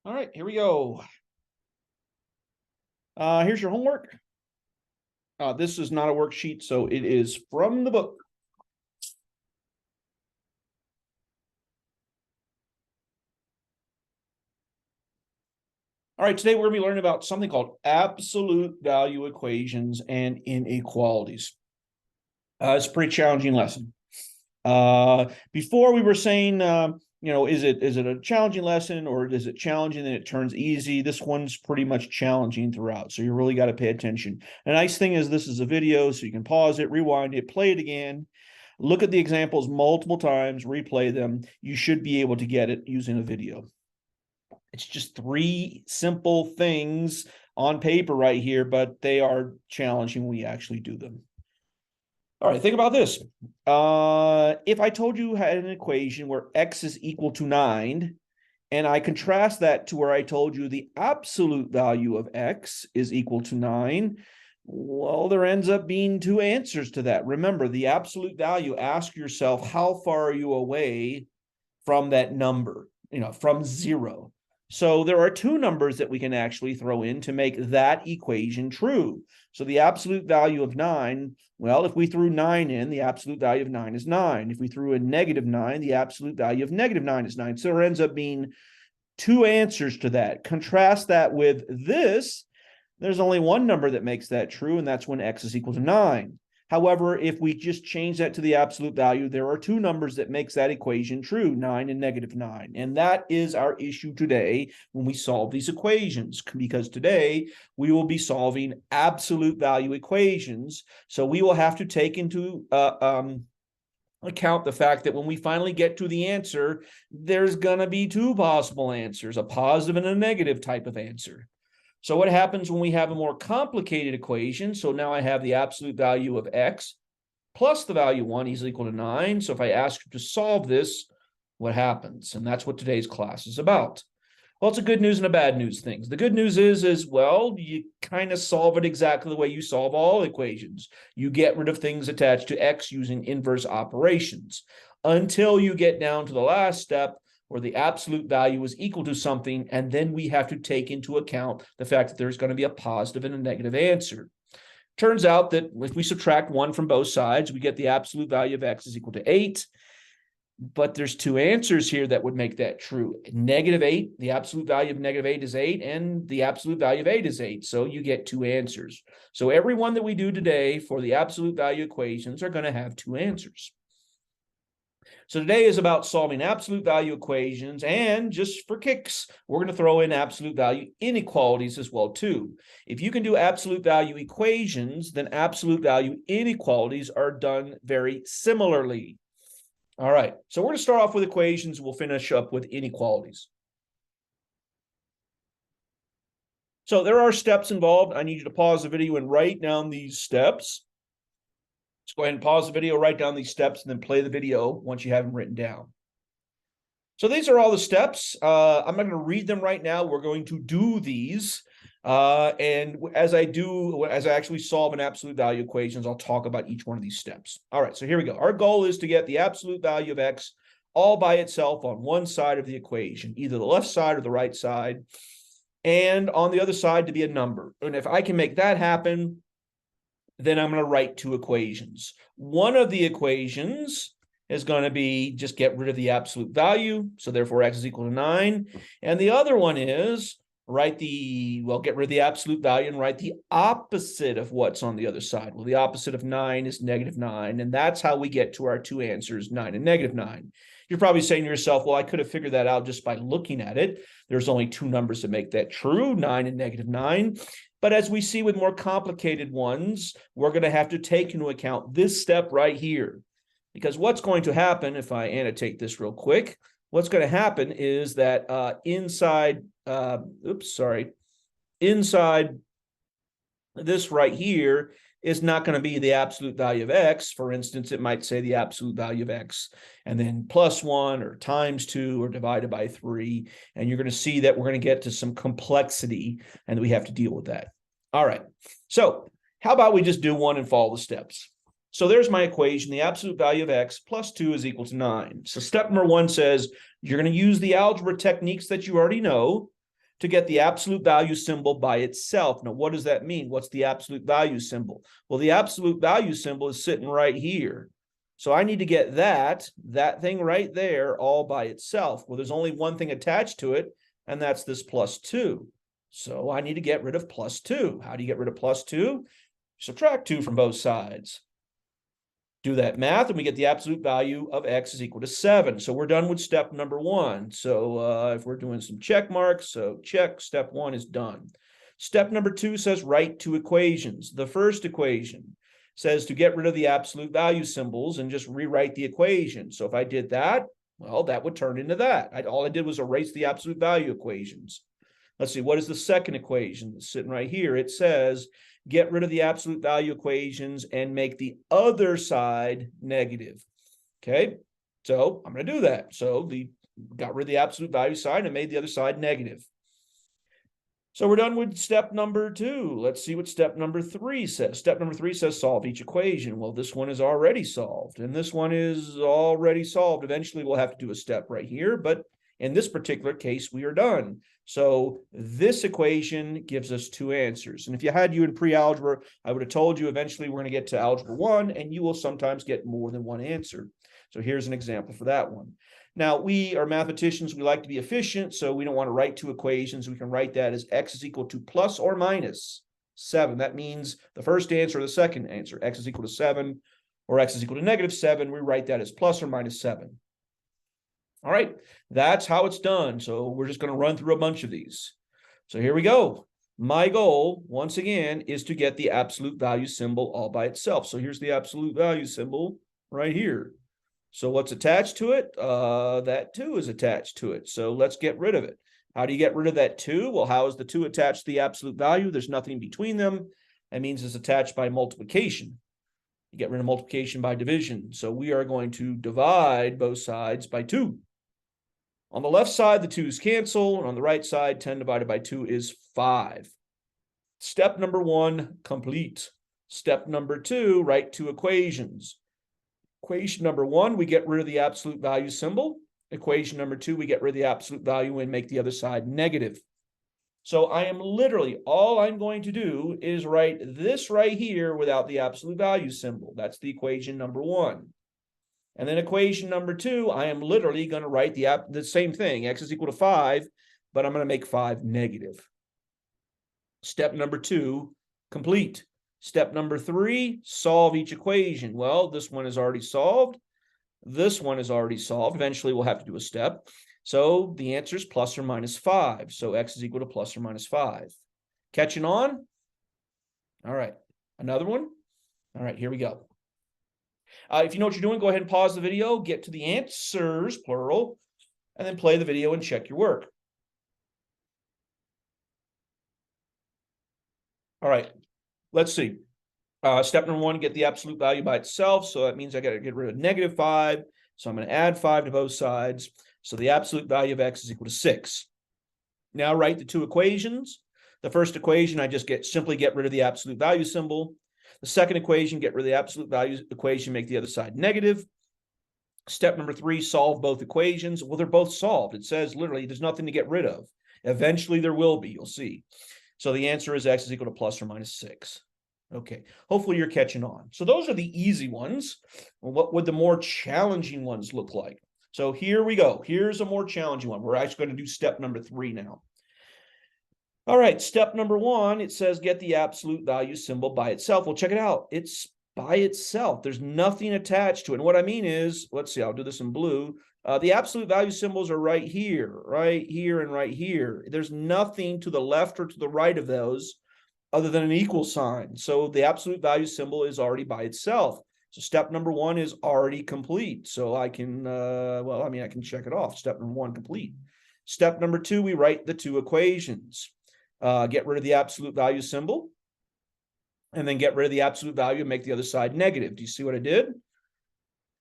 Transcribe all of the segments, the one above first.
All right, here we go. Here's your homework. This is not a worksheet, so it is from the book. All right, today we're going to be learning about something called absolute value equations and inequalities. It's a pretty challenging lesson. Before we were saying, is it a challenging lesson, or is it challenging and it turns easy? This one's pretty much challenging throughout, so you really got to pay attention. The nice thing is this is a video, so you can pause it, rewind it, play it again, look at the examples multiple times, replay them. You should be able to get it using a video. It's just three simple things on paper right here, but they are challenging when we actually do them. All right, think about this. If I told you had an equation where x is equal to 9, and I contrast that to where I told you the absolute value of x is equal to 9, well, there ends up being two answers to that. Remember, the absolute value, ask yourself, how far are you away from that number, from 0? So there are two numbers that we can actually throw in to make that equation true. So the absolute value of 9, well, if we threw 9 in, the absolute value of 9 is 9. If we threw in -9, the absolute value of -9 is 9. So there ends up being two answers to that. Contrast that with this. There's only one number that makes that true, and that's when x is equal to 9. However, if we just change that to the absolute value, there are two numbers that makes that equation true, 9 and -9. And that is our issue today when we solve these equations, because today we will be solving absolute value equations. So we will have to take into account the fact that when we finally get to the answer, there's going to be two possible answers, a positive and a negative type of answer. So what happens when we have a more complicated equation? So now I have the absolute value of x plus the value 1 is equal to 9. So if I ask you to solve this, what happens? And that's what today's class is about. Well, it's a good news and a bad news thing. The good news is, well, you kind of solve it exactly the way you solve all equations. You get rid of things attached to x using inverse operations until you get down to the last step, where the absolute value is equal to something, and then we have to take into account the fact that there's going to be a positive and a negative answer. Turns out that if we subtract 1 from both sides, we get the absolute value of x is equal to 8. But there's two answers here that would make that true. -8, the absolute value of -8 is 8, and the absolute value of 8 is 8. So you get two answers. So every one that we do today for the absolute value equations are going to have two answers. So today is about solving absolute value equations, and just for kicks, we're going to throw in absolute value inequalities as well too. If you can do absolute value equations, then absolute value inequalities are done very similarly. All right, so we're going to start off with equations. We'll finish up with inequalities. So there are steps involved. I need you to pause the video and write down these steps. Let's go ahead and pause the video, write down these steps, and then play the video once you have them written down. So these are all the steps. I'm not going to read them right now. We're going to do these. And as I actually solve an absolute value equations, I'll talk about each one of these steps. All right, so here we go. Our goal is to get the absolute value of x all by itself on one side of the equation, either the left side or the right side, and on the other side to be a number. And if I can make that happen, then I'm going to write two equations. One of the equations is going to be just get rid of the absolute value, so therefore x is equal to 9. And the other one is get rid of the absolute value and write the opposite of what's on the other side. Well, the opposite of 9 is -9, and that's how we get to our two answers, 9 and -9. You're probably saying to yourself, well, I could have figured that out just by looking at it. There's only two numbers that make that true, 9 and -9. But as we see with more complicated ones, we're going to have to take into account this step right here. Because what's going to happen, if I annotate this real quick, what's going to happen is that inside this right here is not going to be the absolute value of x. For instance, it might say the absolute value of x and then +1 or ×2 or divided by 3. And you're going to see that we're going to get to some complexity and we have to deal with that. All right. So how about we just do one and follow the steps? So there's my equation. The absolute value of x plus 2 is equal to 9. So step number 1 says you're going to use the algebra techniques that you already know. to get the absolute value symbol by itself. Now, what does that mean? What's the absolute value symbol? Well, the absolute value symbol is sitting right here. So I need to get that thing right there all by itself. Well, there's only one thing attached to it, and that's this plus 2. So I need to get rid of plus 2. How do you get rid of plus 2? Subtract 2 from both sides. Do that math, and we get the absolute value of x is equal to 7. So we're done with step number 1. So if we're doing some check marks, so check, step 1 is done. Step number 2 says write 2 equations. The first equation says to get rid of the absolute value symbols and just rewrite the equation. So if I did that, well, that would turn into that. All I did was erase the absolute value equations. Let's see, what is the second equation that's sitting right here? It says get rid of the absolute value equations and make the other side negative. Okay, so I'm going to do that. So got rid of the absolute value side and made the other side negative. So we're done with step number 2. Let's see what step number 3 says. Step number 3 says solve each equation. Well, this one is already solved, and this one is already solved. Eventually, we'll have to do a step right here, but in this particular case, we are done. So this equation gives us 2 answers. And if you had you in pre-algebra, I would have told you eventually we're going to get to algebra 1, and you will sometimes get more than one answer. So here's an example for that one. Now, we are mathematicians. We like to be efficient, so we don't want to write 2 equations. We can write that as x is equal to plus or minus 7. That means the first answer or the second answer. X is equal to 7 or x is equal to negative 7. We write that as plus or minus 7. All right, that's how it's done. So we're just going to run through a bunch of these. So here we go. My goal, once again, is to get the absolute value symbol all by itself. So here's the absolute value symbol right here. So what's attached to it? That 2 is attached to it. So let's get rid of it. How do you get rid of that 2? Well, how is the 2 attached to the absolute value? There's nothing between them. That means it's attached by multiplication. You get rid of multiplication by division. So we are going to divide both sides by 2. On the left side, the 2's cancel, and on the right side, 10 divided by 2 is 5. Step number 1, complete. Step number 2, write 2 equations. Equation number 1, we get rid of the absolute value symbol. Equation number 2, we get rid of the absolute value and make the other side negative. So I am literally, all I'm going to do is write this right here without the absolute value symbol. That's the equation number 1. And then equation number 2, I am literally going to write the same thing. X is equal to 5, but I'm going to make 5 negative. Step number 2, complete. Step number 3, solve each equation. Well, this one is already solved. This one is already solved. Eventually, we'll have to do a step. So the answer is plus or minus 5. So x is equal to plus or minus 5. Catching on? All right. Another one? All right, here we go. If you know what you're doing, go ahead and pause the video, get to the answers, plural, and then play the video and check your work. All right, let's see. Step number 1, get the absolute value by itself. So that means I got to get rid of negative 5. So I'm going to add 5 to both sides. So the absolute value of x is equal to 6. Now write the 2 equations. The first equation, I just simply get rid of the absolute value symbol. The second equation, get rid of the absolute value equation, make the other side negative. Step number 3, solve both equations. Well, they're both solved. It says literally there's nothing to get rid of. Eventually there will be, you'll see. So the answer is x is equal to plus or minus 6. Okay, hopefully you're catching on. So those are the easy ones. Well, what would the more challenging ones look like? So here we go. Here's a more challenging one. We're actually going to do step number 3 now. All right, step number 1, it says get the absolute value symbol by itself. Well, check it out. It's by itself. There's nothing attached to it. And what I mean is, let's see, I'll do this in blue. The absolute value symbols are right here, and right here. There's nothing to the left or to the right of those other than an equal sign. So the absolute value symbol is already by itself. So step number 1 is already complete. So I can, I can check it off. Step number 1 complete. Step number 2, we write the 2 equations. Get rid of the absolute value symbol, and then get rid of the absolute value and make the other side negative. Do you see what I did?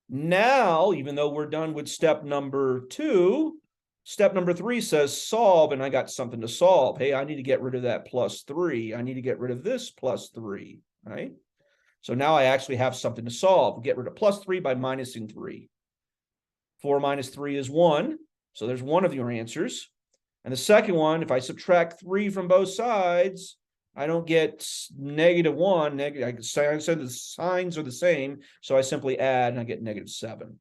Now, even though we're done with step number 2, step number 3 says solve, and I got something to solve. Hey, I need to get rid of that plus 3. I need to get rid of this plus 3, right? So now I actually have something to solve. Get rid of plus 3 by minusing 3. 4 minus 3 is 1. So there's one of your answers. And the second one, if I subtract 3 from both sides, I don't get -1. I said the signs are the same, so I simply add and I get -7.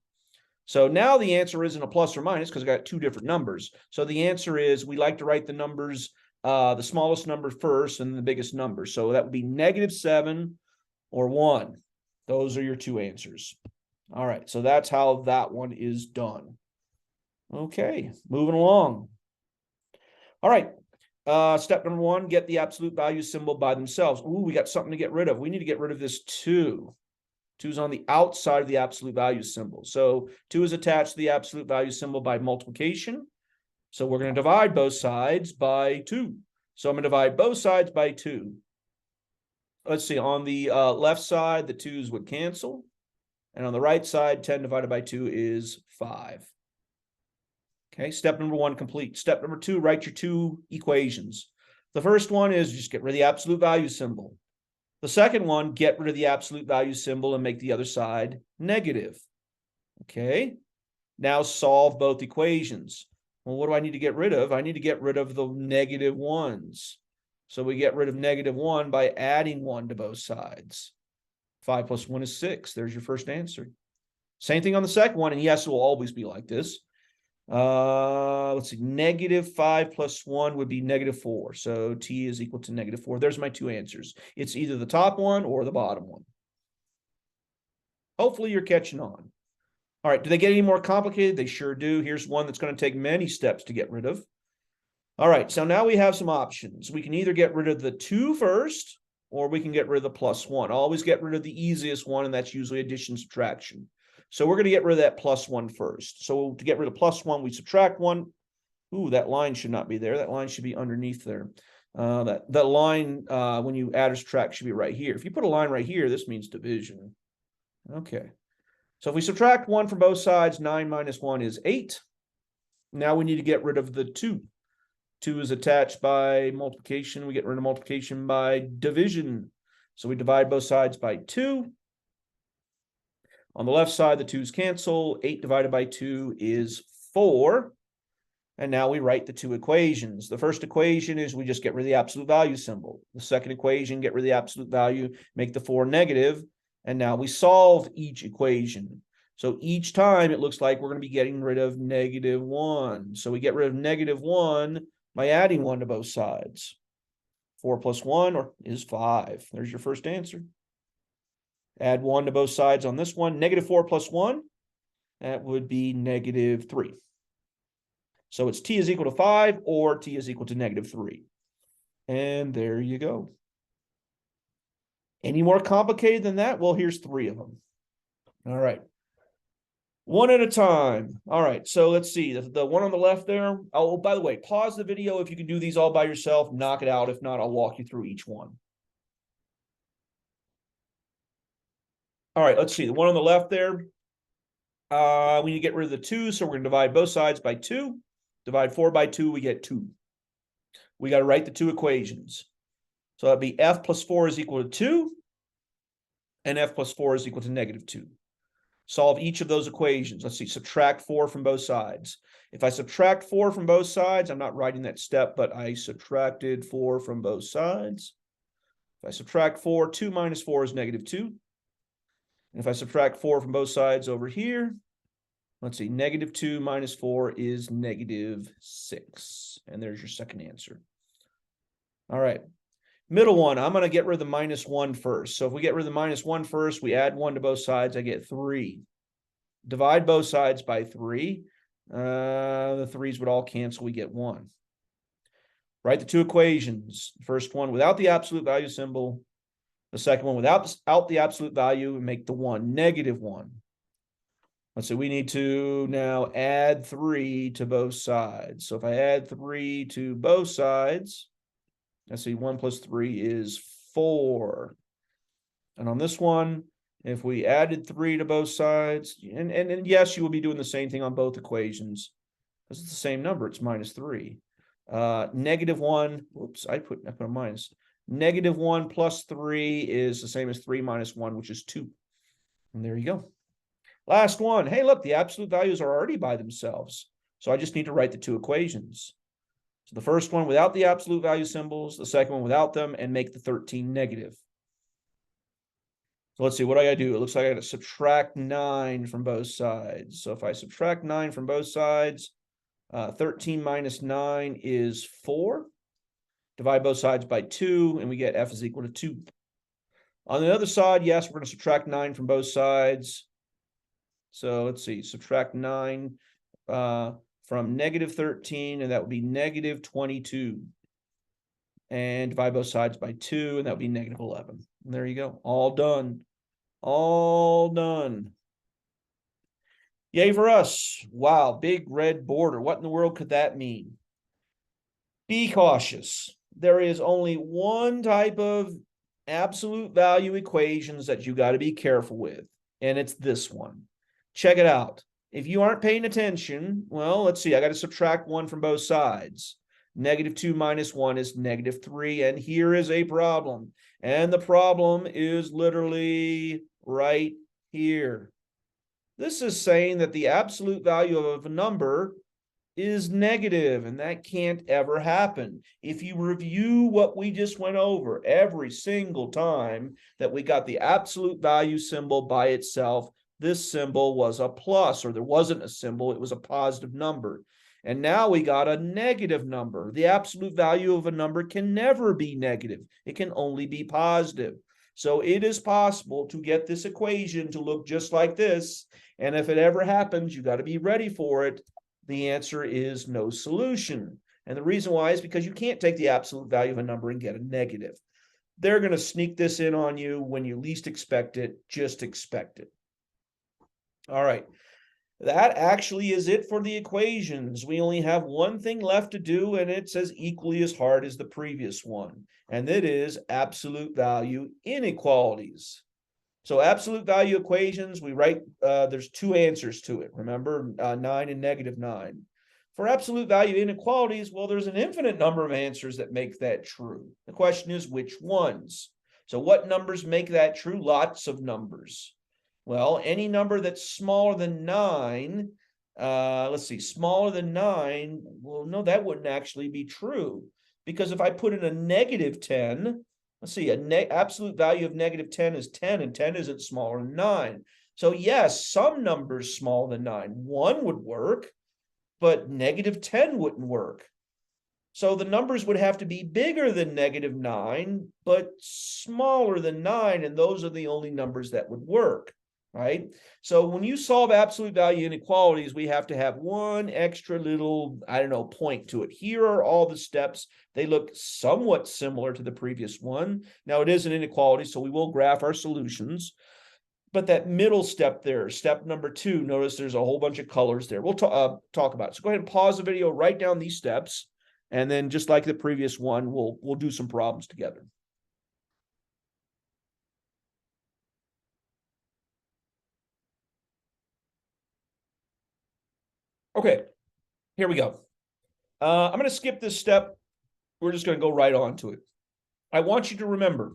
So now the answer isn't a plus or minus because I got two different numbers. So the answer is we like to write the numbers, the smallest number first and the biggest number. So that would be -7 or 1. Those are your two answers. All right, so that's how that one is done. Okay, moving along. All right, step number 1, get the absolute value symbol by themselves. Ooh, we got something to get rid of. We need to get rid of this 2. 2 is on the outside of the absolute value symbol. So 2 is attached to the absolute value symbol by multiplication. So we're going to divide both sides by 2. So I'm going to divide both sides by 2. Let's see, on the left side, the 2's would cancel. And on the right side, 10 divided by 2 is 5. Okay, step number 1 complete. Step number 2, write your two equations. The first one is just get rid of the absolute value symbol. The second one, get rid of the absolute value symbol and make the other side negative. Okay, now solve both equations. Well, what do I need to get rid of? I need to get rid of the -1s. So we get rid of -1 by adding 1 to both sides. 5 plus 1 is 6. There's your first answer. Same thing on the second one, and yes, it will always be like this. Let's see, -5 plus 1 would be -4. So t is equal to -4. There's my two answers. It's either the top one or the bottom one. Hopefully you're catching on. All right, do they get any more complicated? They sure do. Here's one that's going to take many steps to get rid of. All right, so now we have some options. We can either get rid of the 2 first, or we can get rid of the +1. Always get rid of the easiest one, and that's usually addition, subtraction. So we're going to get rid of that +1 first. So to get rid of +1, we subtract 1. Ooh, that line should not be there. That line should be underneath there. That line, when you add or subtract, should be right here. If you put a line right here, this means division. Okay. So if we subtract 1 from both sides, 9 minus 1 is 8. Now we need to get rid of the 2. 2 is attached by multiplication. We get rid of multiplication by division. So we divide both sides by 2. On the left side, the 2's cancel. 8 divided by 2 is 4. And now we write the two equations. The first equation is we just get rid of the absolute value symbol. The second equation, get rid of the absolute value, make the 4 negative. And now we solve each equation. So each time it looks like we're going to be getting rid of -1. So we get rid of -1 by adding 1 to both sides. 4 plus 1 is 5. There's your first answer. Add 1 to both sides on this one. -4 plus 1, that would be -3. So it's t is equal to 5 or t is equal to -3. And there you go. Any more complicated than that? Well, here's 3 of them. All right. One at a time. All right, so let's see. The one on the left there. Oh, by the way, pause the video if you can do these all by yourself. Knock it out. If not, I'll walk you through each one. All right, let's see. The one on the left there, we need to get rid of the 2, so we're going to divide both sides by 2. Divide 4 by 2, we get 2. We got to write the two equations. So that'd be f plus 4 is equal to 2, and f plus 4 is equal to -2. Solve each of those equations. Let's see, subtract 4 from both sides. If I subtract 4 from both sides, I'm not writing that step, but I subtracted 4 from both sides. If I subtract 4, 2 minus 4 is -2. And if I subtract 4 from both sides over here, let's see, -2 minus 4 is -6. And there's your second answer. All right. Middle one, I'm going to get rid of the -1 first. So if we get rid of the -1 first, we add 1 to both sides, I get 3. Divide both sides by 3. The 3's would all cancel, we get 1. Write the two equations. The first one without the absolute value symbol. The second one without the absolute value, and make the 1 -1. Let's see, we need to now add 3 to both sides. So if I add 3 to both sides, let's see, 1 plus 3 is 4. And on this one, if we added 3 to both sides, and yes, you will be doing the same thing on both equations, because it's the same number, it's -3. -1, whoops, I put a minus. -1 plus 3 is the same as 3 minus 1, which is 2. And there you go. Last one. Hey, look, the absolute values are already by themselves. So I just need to write the two equations. So the first one without the absolute value symbols, the second one without them, and make the 13 negative. So let's see, what do I gotta do? It looks like I gotta subtract 9 from both sides. So if I subtract 9 from both sides, 13 minus 9 is 4. Divide both sides by 2, and we get f is equal to 2. On the other side, yes, we're going to subtract 9 from both sides. So let's see, subtract 9 from negative 13, and that would be negative 22. And divide both sides by 2, and that would be negative 11. And there you go. All done. All done. Yay for us. Wow, big red border. What in the world could that mean? Be cautious. There is only one type of absolute value equations that you got to be careful with, and it's this one. Check it out. If you aren't paying attention, well, let's see. I got to subtract 1 from both sides. Negative 2 minus 1 is negative 3, and here is a problem. And the problem is literally right here. This is saying that the absolute value of a number is negative, and that can't ever happen. If you review what we just went over, every single time that we got the absolute value symbol by itself, this symbol was a plus, or there wasn't a symbol, it was a positive number. And now we got a negative number. The absolute value of a number can never be negative. It can only be positive. So it is possible to get this equation to look just like this. And if it ever happens, you got to be ready for it. The answer is no solution. And the reason why is because you can't take the absolute value of a number and get a negative. They're going to sneak this in on you when you least expect it. Just expect it. All right. That actually is it for the equations. We only have one thing left to do, and it's as equally as hard as the previous one. And that is absolute value inequalities. So absolute value equations, we write, there's 2 answers to it. Remember, 9 and negative 9. For absolute value inequalities, well, there's an infinite number of answers that make that true. The question is, which ones? So what numbers make that true? Lots of numbers. Well, any number that's smaller than 9, let's see, smaller than 9, well, no, that wouldn't actually be true. Because if I put in a negative 10, let's see, absolute value of negative 10 is 10, and 10 isn't smaller than 9. So yes, some numbers smaller than 9. 1 would work, but negative 10 wouldn't work. So the numbers would have to be bigger than negative 9, but smaller than 9, and those are the only numbers that would work. Right? So when you solve absolute value inequalities, we have to have one extra little, I don't know, point to it. Here are all the steps. They look somewhat similar to the previous one. Now it is an inequality, so we will graph our solutions. But that middle step there, step number 2, notice there's a whole bunch of colors there. We'll talk about it. So go ahead and pause the video, write down these steps, and then just like the previous one, we'll do some problems together. Okay, here we go. I'm going to skip this step. We're just going to go right on to it. I want you to remember,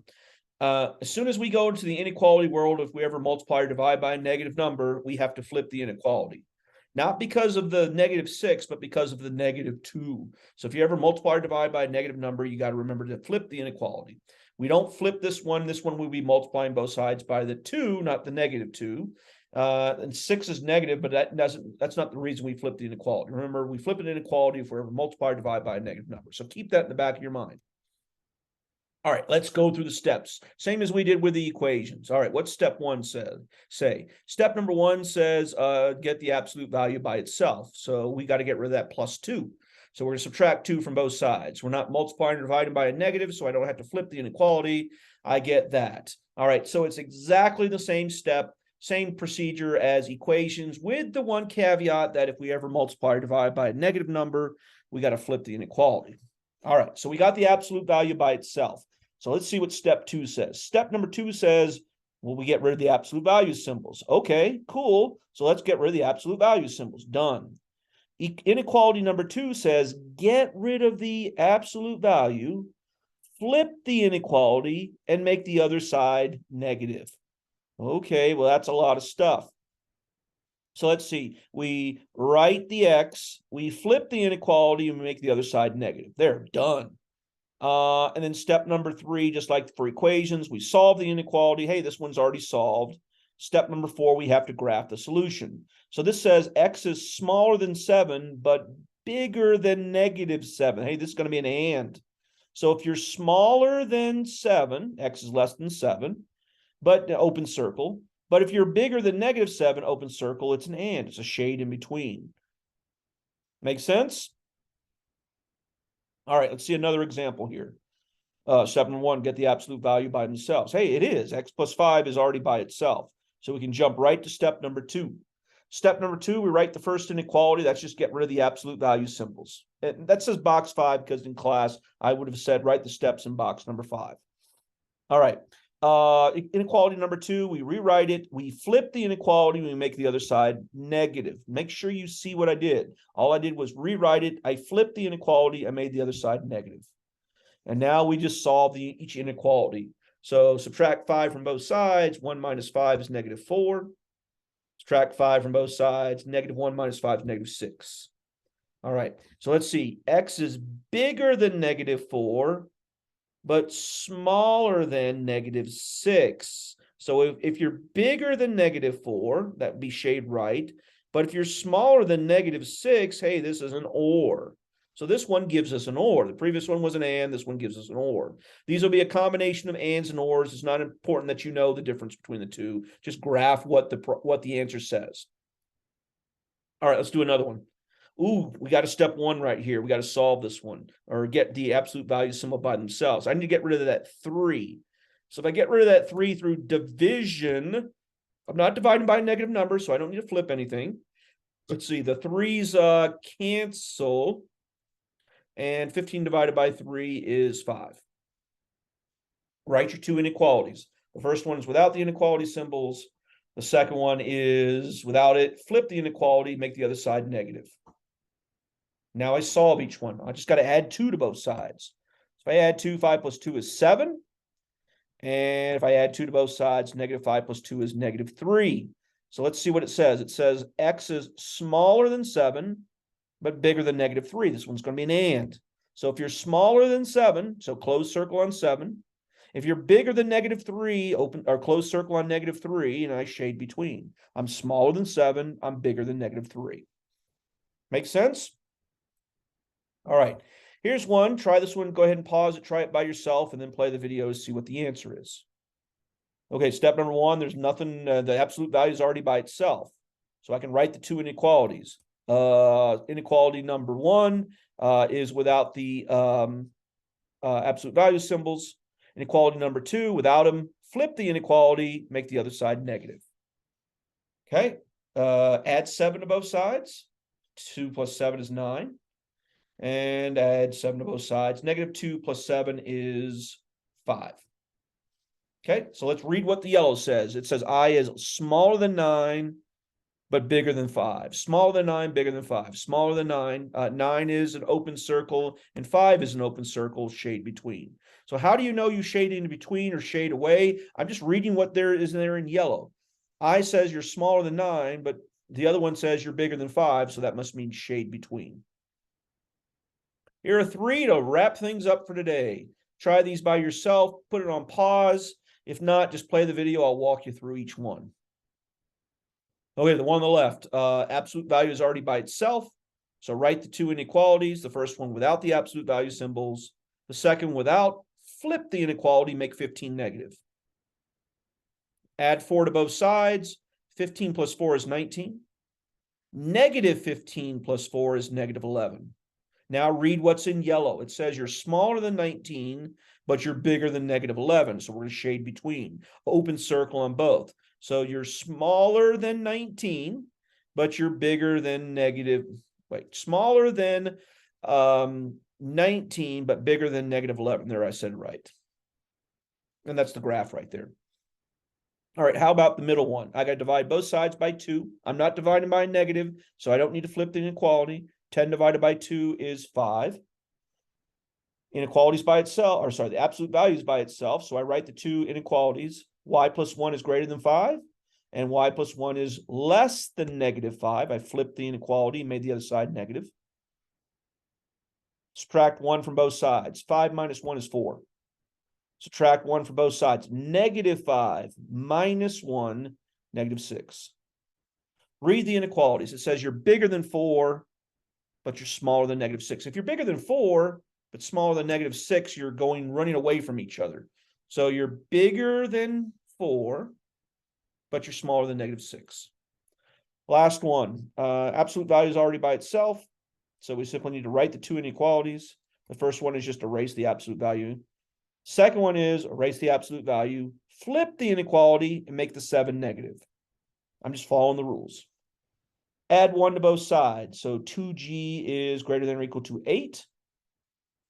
as soon as we go into the inequality world, if we ever multiply or divide by a negative number, we have to flip the inequality. Not because of the negative 6, but because of the negative 2. So if you ever multiply or divide by a negative number, you got to remember to flip the inequality. We don't flip this one. This one we'll be multiplying both sides by the 2, not the negative 2. And 6 is negative, but that's not the reason we flip the inequality. Remember, we flip an inequality if we ever multiply or divide by a negative number. So keep that in the back of your mind. All right, let's go through the steps. Same as we did with the equations. All right, what's step 1 say? Step number 1 says get the absolute value by itself. So we got to get rid of that plus 2. So we're going to subtract 2 from both sides. We're not multiplying or dividing by a negative, so I don't have to flip the inequality. I get that. All right, so it's exactly the same step, same procedure as equations, with the one caveat that if we ever multiply or divide by a negative number, we got to flip the inequality. All right, so we got the absolute value by itself. So let's see what step 2 says. Step number 2 says, well, we get rid of the absolute value symbols. Okay, cool. So let's get rid of the absolute value symbols. Done. Inequality number 2 says, get rid of the absolute value, flip the inequality, and make the other side negative. Okay, well, that's a lot of stuff. So let's see. We write the x, we flip the inequality, and we make the other side negative. There, done. And then step number 3, just like for equations, we solve the inequality. Hey, this one's already solved. Step number 4, we have to graph the solution. So this says x is smaller than 7, but bigger than -7. Hey, this is going to be an and. So if you're smaller than 7, x is less than 7, but open circle. But if you're bigger than -7, open circle, it's an and. It's a shade in between. Make sense? All right, let's see another example here. Step number 1, get the absolute value by themselves. Hey, it is. X plus 5 is already by itself. So we can jump right to step number 2. Step number 2, we write the first inequality. That's just get rid of the absolute value symbols. And that says box 5 because in class, I would have said write the steps in box number 5. All right. Inequality number 2, we rewrite it. We flip the inequality. We make the other side negative. Make sure you see what I did. All I did was rewrite it. I flipped the inequality. I made the other side negative. And now we just solve each inequality. So subtract 5 from both sides. 1 minus 5 is -4. Subtract 5 from both sides. -1 minus 5 is -6. All right. So let's see. X is bigger than -4, but smaller than -6. So if you're bigger than -4, that would be shade right. But if you're smaller than -6, hey, this is an or. So this one gives us an or. The previous one was an and. This one gives us an or. These will be a combination of ands and ors. It's not important that you know the difference between the two. Just graph what the answer says. All right, let's do another one. Ooh, we got a step 1 right here. We got to solve this one or get the absolute value symbol by themselves. I need to get rid of that 3. So if I get rid of that 3 through division, I'm not dividing by a negative number, so I don't need to flip anything. Let's see, the 3's cancel. And 15 divided by 3 is 5. Write your 2 inequalities. The first one is without the inequality symbols. The second one is without it. Flip the inequality, make the other side negative. Now I solve each one. I just got to add 2 to both sides. So if I add 2, 5 plus 2 is 7. And if I add 2 to both sides, -5 plus 2 is -3. So let's see what it says. It says x is smaller than 7, but bigger than -3. This one's going to be an and. So if you're smaller than 7, so close circle on 7. If you're bigger than -3, open or close circle on -3, and I shade between. I'm smaller than 7. I'm bigger than -3. Make sense? All right. Here's one. Try this one. Go ahead and pause it. Try it by yourself, and then play the video to see what the answer is. Okay, step number 1, there's nothing. The absolute value is already by itself. So I can write the 2 inequalities. Inequality number 1 is without the absolute value symbols. Inequality number 2, without them, flip the inequality, make the other side negative. Okay, add 7 to both sides. 2 plus 7 is 9. And add 7 to both sides. -2 plus 7 is 5. Okay, so let's read what the yellow says. It says I is smaller than 9, but bigger than 5. Smaller than 9, bigger than 5. Smaller than 9. 9 is an open circle, and 5 is an open circle, shade between. So how do you know you shade in between or shade away? I'm just reading what there is there in yellow. I says you're smaller than 9, but the other one says you're bigger than 5, so that must mean shade between. Here are 3 to wrap things up for today. Try these by yourself, put it on pause. If not, just play the video. I'll walk you through each one. Okay, the one on the left, absolute value is already by itself. So write the 2 inequalities. The first one without the absolute value symbols. The second without, flip the inequality, make 15 negative. Add 4 to both sides. 15 plus 4 is 19. -15 plus 4 is -11. Now read what's in yellow. It says you're smaller than 19, but you're bigger than -11. So we're going to shade between. Open circle on both. So you're smaller than 19, but you're bigger than smaller than 19, but bigger than -11. There, I said it right. And that's the graph right there. All right, how about the middle one? I got to divide both sides by 2. I'm not dividing by a negative, so I don't need to flip the inequality. 10 divided by 2 is 5. Inequality is by itself, or sorry, the absolute value is by itself. So I write the 2 inequalities. Y plus 1 is greater than 5. and y plus 1 is less than -5. I flipped the inequality and made the other side negative. Subtract 1 from both sides. 5 minus 1 is 4. Subtract 1 from both sides. -5 minus 1, -6. Read the inequalities. It says you're bigger than 4, but you're smaller than -6. If you're bigger than 4, but smaller than -6, you're running away from each other. So you're bigger than 4, but you're smaller than -6. Last one. Absolute value is already by itself, so we simply need to write the two inequalities. The first one is just erase the absolute value. Second one is erase the absolute value, flip the inequality, and make the 7 negative. I'm just following the rules. Add 1 to both sides. So 2g is greater than or equal to 8.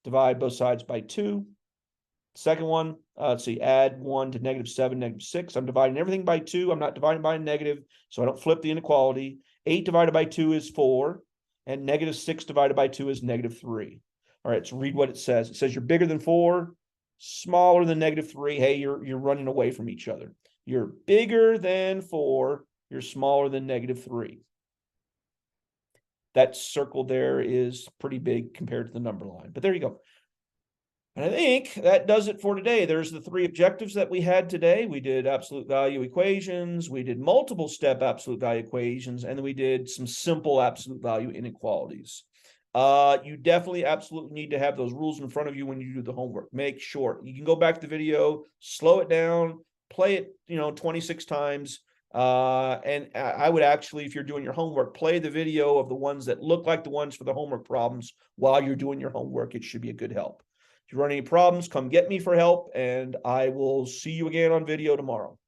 Divide both sides by 2. Second one, let's see, add 1 to -7, -6. I'm dividing everything by 2. I'm not dividing by a negative, so I don't flip the inequality. 8 divided by 2 is 4, and -6 divided by 2 is -3. All right, so read what it says. It says you're bigger than 4, smaller than -3. Hey, you're running away from each other. You're bigger than 4, you're smaller than -3. That circle there is pretty big compared to the number line, but there you go. And I think that does it for today. There's the 3 objectives that we had today. We did absolute value equations, we did multiple step absolute value equations, and then we did some simple absolute value inequalities. You definitely absolutely need to have those rules in front of you when you do the homework. Make sure you can go back to the video, slow it down, play it, 26 times. And I would actually, if you're doing your homework, play the video of the ones that look like the ones for the homework problems while you're doing your homework. It should be a good help. If you run any problems, come get me for help, and I will see you again on video tomorrow.